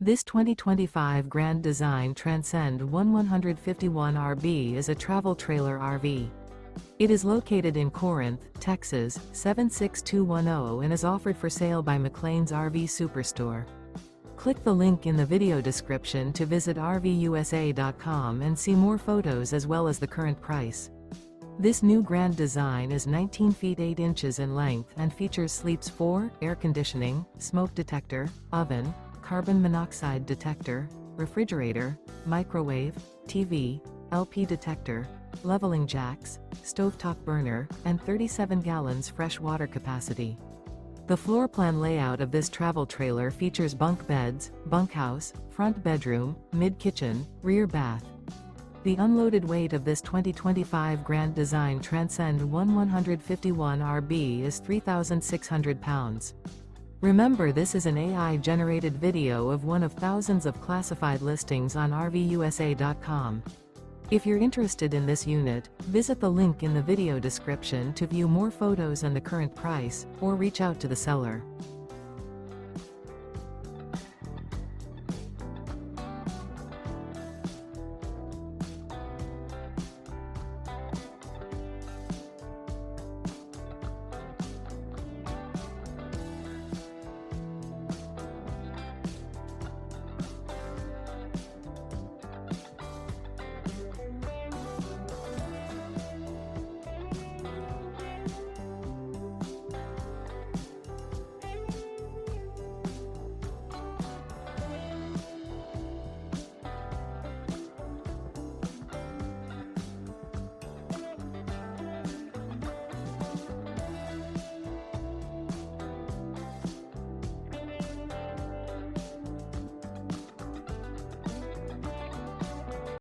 This 2025 Grand Design Transcend One 151RB is a travel trailer RV. It is located in Corinth, Texas, 76210 and is offered for sale by McClain's RV Superstore. Click the link in the video description to visit RVUSA.com and see more photos as well as the current price. This new Grand Design is 19 feet 8 inches in length and features sleeps 4, air conditioning, smoke detector, oven, carbon monoxide detector, refrigerator, microwave, TV, LP detector, leveling jacks, stovetop burner, and 37 gallons fresh water capacity. The floor plan layout of this travel trailer features bunk beds, bunkhouse, front bedroom, mid-kitchen, rear bath. The unloaded weight of this 2025 Grand Design Transcend One 151RB is 3,600 pounds. Remember, this is an AI-generated video of one of thousands of classified listings on RVUSA.com. If you're interested in this unit, visit the link in the video description to view more photos and the current price, or reach out to the seller.